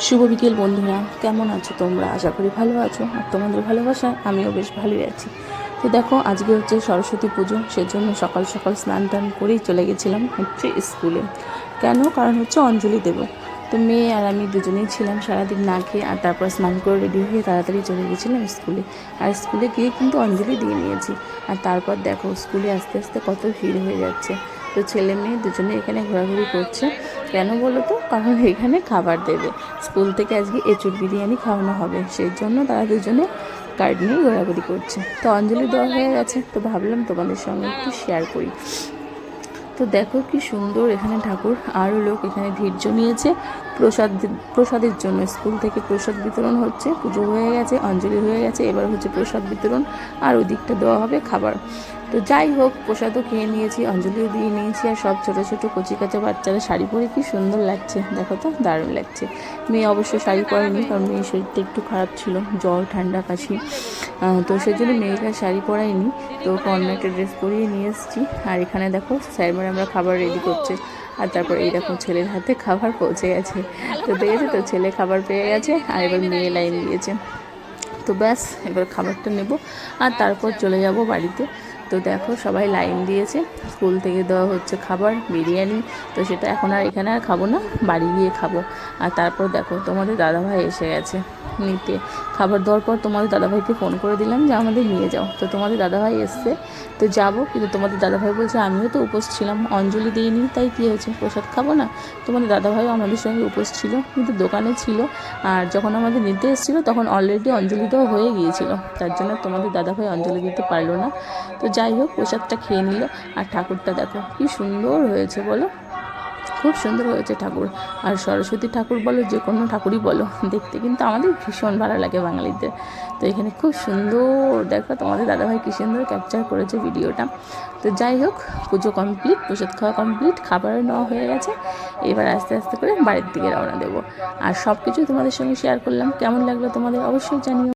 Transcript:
শুভ বিকেল বন্ধুরা, কেমন আছো তোমরা? আশা করি ভালো আছো, আর তোমাদের ভালোবাসায় আমিও বেশ ভালোই আছি। তো দেখো, আজকে হচ্ছে সরস্বতী পুজো, সেজন্য সকাল সকাল স্নান টান করেই চলে গেছিলাম হচ্ছে স্কুলে। কেন? কারণ হচ্ছে অঞ্জলি দেব। তো মেয়ে আর আমি দুজনেই ছিলাম সারাদিন না খেয়ে, আর তারপর স্নান করে রেডি হয়ে তাড়াতাড়ি চলে গেছিলাম স্কুলে। আর স্কুলে গিয়ে কিন্তু অঞ্জলি দিয়ে নিয়েছি। আর তারপর দেখো, স্কুলে আস্তে আস্তে কত ভিড় হয়ে যাচ্ছে। তো ছেলে মেয়ে দুজনে এখানে ঘোরাঘুরি করছে। কেন বলো তো? কারণ এখানে খাবার দেবে। স্কুল থেকে আজকে এঁচুড় বিরিয়ানি খাওয়ানো হবে, সেই জন্য তারা দুজনে কার্ড নিয়ে ঘোরাঘুরি করছে। তো অঞ্জলি দেওয়া হয়ে গেছে, তো ভাবলাম তোমাদের সঙ্গে একটু শেয়ার করি। তো দেখো কি সুন্দর এখানে ঠাকুর, আরও লোক এখানে ভিড় জমিয়েছে প্রসাদের জন্য। স্কুল থেকে প্রসাদ বিতরণ হচ্ছে, পুজো হয়ে গেছে, অঞ্জলি হয়ে গেছে, এবার হচ্ছে প্রসাদ বিতরণ, আর ওই দিকটা দেওয়া হবে খাবার। তো যাই হোক, প্রসাদও খেয়ে নিয়েছি, অঞ্জলিও দিয়ে নিয়েছি। আর সব ছোটো ছোটো কচি কাঁচা বাচ্চারা শাড়ি পরে কি সুন্দর লাগছে, দেখো তো, দারুণ লাগছে। মেয়ে অবশ্য শাড়ি পরেনি, কারণ মেয়ের শরীরটা একটু খারাপ ছিল, জ্বর ঠান্ডা কাশি। তো সেজন্য মেয়েকে শাড়ি পরাইনি, তো ওকে অন্য একটা ড্রেস পরিয়ে নিয়ে এসেছি। আর এখানে দেখো স্যার ম্যাডামরা খাবার রেডি করছে। আর তারপর এই দেখো ছেলের হাতে খাবার পৌঁছে গেছে। তো দেখেছো তো, ছেলে খাবার পেয়ে গেছে, আর এবার মেয়ে লাইন দিয়েছে। তো ব্যাস, এবার খাবারটা নেব আর তারপর চলে যাব বাড়িতে। তো দেখো, সবাই লাইন দিয়েছে, স্কুল থেকে দেওয়া হচ্ছে খাবার, বিরিয়ানি। তো সেটা এখন আর এখানে আর খাবো না, বাড়ি গিয়ে খাবো। আর তারপর দেখো, তোমাদের দাদাভাই এসে গেছে নিতে। খাবার দেওয়ার পর তোমাদের দাদাভাইকে ফোন করে দিলাম যে আমাদের নিয়ে যাও। তো তোমাদের দাদাভাই এসছে, তো যাবো, কিন্তু তোমাদের দাদাভাই বলছে আমিও তো উপোস ছিলাম, অঞ্জলি দিইনি, তাই কী হয়েছে, প্রসাদ খাবো না? তোমাদের দাদাভাইও আমাদের সঙ্গে উপোস ছিল, কিন্তু দোকানে ছিল। আর যখন আমাদের নিতে এসেছিলো তখন অলরেডি অঞ্জলি দেওয়া হয়ে গিয়েছিল, তার জন্য তোমাদের দাদাভাই অঞ্জলি দিতে পারলো না। তো যাই হোক, প্রসাদটা খেয়ে নিল। আর ঠাকুরটা দেখো কি সুন্দর হয়েছে বলো, খুব সুন্দর হয়েছে ঠাকুর। আর সরস্বতী ঠাকুর বলো, যে কোনো ঠাকুরই বলো, দেখতে কিন্তু আমাদের ভীষণ ভালো লাগে বাঙালিদের। তো এখানে খুব সুন্দর দেখো, তোমাদের দাদাভাই কী সুন্দর ক্যাপচার করেছে ভিডিওটা। তো যাই হোক, পুজো কমপ্লিট, প্রসাদ খাওয়া কমপ্লিট, খাবারও নেওয়া হয়ে গেছে। এবার আস্তে আস্তে করে বাড়ির দিকে রওনা দেবো। আর সব কিছু তোমাদের সঙ্গে শেয়ার করলাম। কেমন লাগলো তোমাদের অবশ্যই জানিও।